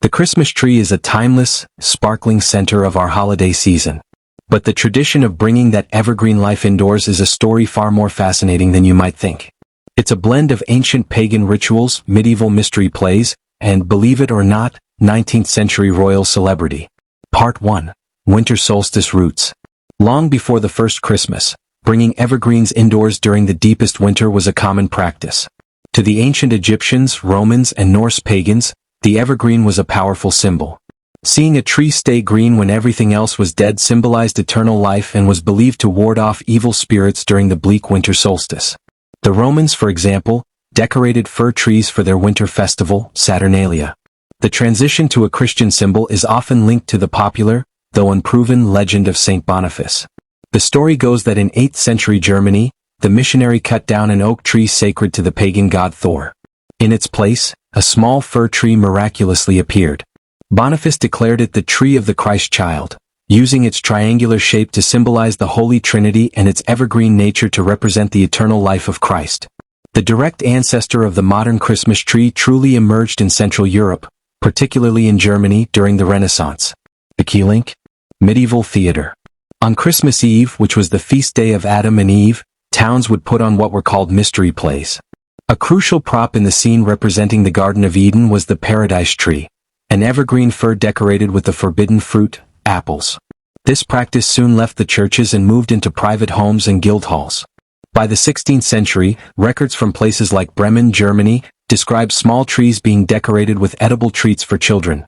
The Christmas tree is a timeless, sparkling center of our holiday season. But the tradition of bringing that evergreen life indoors is a story far more fascinating than you might think. It's a blend of ancient pagan rituals, medieval mystery plays, and, believe it or not, 19th century royal celebrity. Part 1. Winter Solstice Roots. Long before the first Christmas, bringing evergreens indoors during the deepest winter was a common practice. To the ancient Egyptians, Romans, and Norse pagans, the evergreen was a powerful symbol. Seeing a tree stay green when everything else was dead symbolized eternal life and was believed to ward off evil spirits during the bleak winter solstice. The Romans, for example, decorated fir trees for their winter festival, Saturnalia. The transition to a Christian symbol is often linked to the popular, though unproven, legend of Saint Boniface. The story goes that in 8th century Germany, the missionary cut down an oak tree sacred to the pagan god Thor. In its place, a small fir tree miraculously appeared. Boniface declared it the tree of the Christ child, using its triangular shape to symbolize the Holy Trinity and its evergreen nature to represent the eternal life of Christ. The direct ancestor of the modern Christmas tree truly emerged in Central Europe, particularly in Germany during the Renaissance. The key link? Medieval theater. On Christmas Eve, which was the feast day of Adam and Eve, towns would put on what were called mystery plays. A crucial prop in the scene representing the Garden of Eden was the paradise tree, an evergreen fir decorated with the forbidden fruit, apples. This practice soon left the churches and moved into private homes and guild halls. By the 16th century, records from places like Bremen, Germany, describe small trees being decorated with edible treats for children.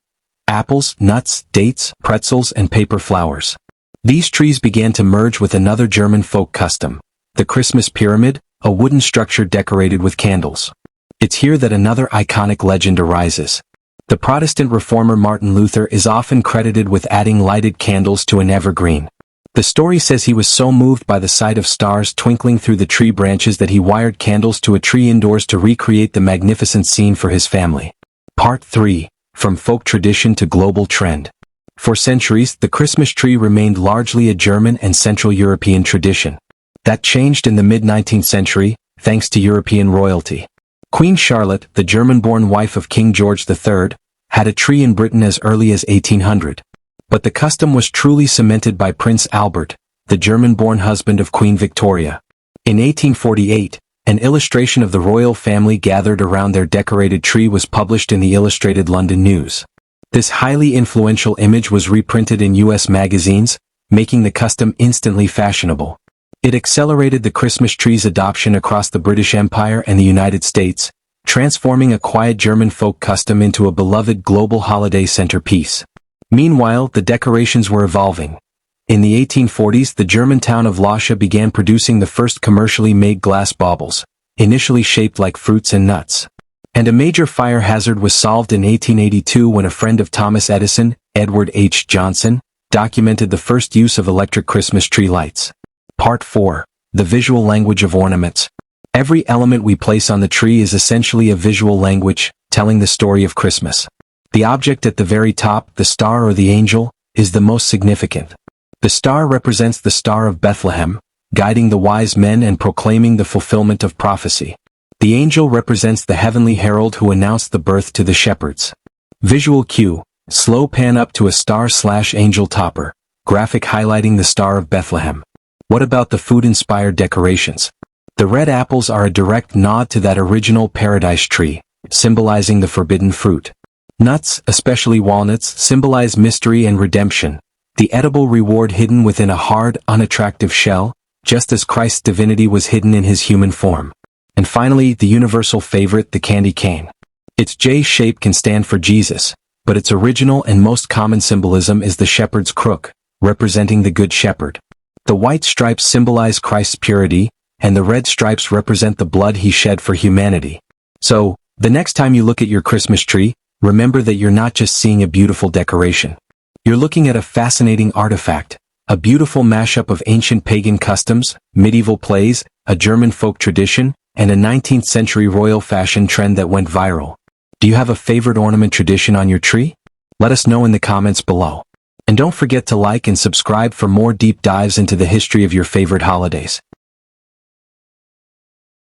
Apples, nuts, dates, pretzels, and paper flowers. These trees began to merge with another German folk custom, the Christmas pyramid, a wooden structure decorated with candles. It's here that another iconic legend arises. The Protestant reformer Martin Luther is often credited with adding lighted candles to an evergreen. The story says he was so moved by the sight of stars twinkling through the tree branches that he wired candles to a tree indoors to recreate the magnificent scene for his family. Part 3. From folk tradition to global trend. For centuries, the Christmas tree remained largely a German and Central European tradition. That changed in the mid-19th century, thanks to European royalty. Queen Charlotte, the German-born wife of King George III, had a tree in Britain as early as 1800. But the custom was truly cemented by Prince Albert, the German-born husband of Queen Victoria. In 1848, an illustration of the royal family gathered around their decorated tree was published in the Illustrated London News. This highly influential image was reprinted in U.S. magazines, making the custom instantly fashionable. It accelerated the Christmas tree's adoption across the British Empire and the United States, transforming a quiet German folk custom into a beloved global holiday centerpiece. Meanwhile, the decorations were evolving. In the 1840s, the German town of Loscha began producing the first commercially made glass baubles, initially shaped like fruits and nuts. And a major fire hazard was solved in 1882 when a friend of Thomas Edison, Edward H. Johnson, documented the first use of electric Christmas tree lights. Part 4. The visual language of ornaments. Every element we place on the tree is essentially a visual language, telling the story of Christmas. The object at the very top, the star or the angel, is the most significant. The star represents the Star of Bethlehem, guiding the wise men and proclaiming the fulfillment of prophecy. The angel represents the heavenly herald who announced the birth to the shepherds. Visual cue, slow pan up to a star/angel topper, graphic highlighting the Star of Bethlehem. What about the food-inspired decorations? The red apples are a direct nod to that original paradise tree, symbolizing the forbidden fruit. Nuts, especially walnuts, symbolize mystery and redemption, the edible reward hidden within a hard, unattractive shell, just as Christ's divinity was hidden in his human form. And finally, the universal favorite, the candy cane. Its J shape can stand for Jesus, but its original and most common symbolism is the shepherd's crook, representing the Good Shepherd. The white stripes symbolize Christ's purity, and the red stripes represent the blood he shed for humanity. So, the next time you look at your Christmas tree, remember that you're not just seeing a beautiful decoration. You're looking at a fascinating artifact, a beautiful mashup of ancient pagan customs, medieval plays, a German folk tradition, and a 19th century royal fashion trend that went viral. Do you have a favorite ornament tradition on your tree? Let us know in the comments below. And don't forget to like and subscribe for more deep dives into the history of your favorite holidays.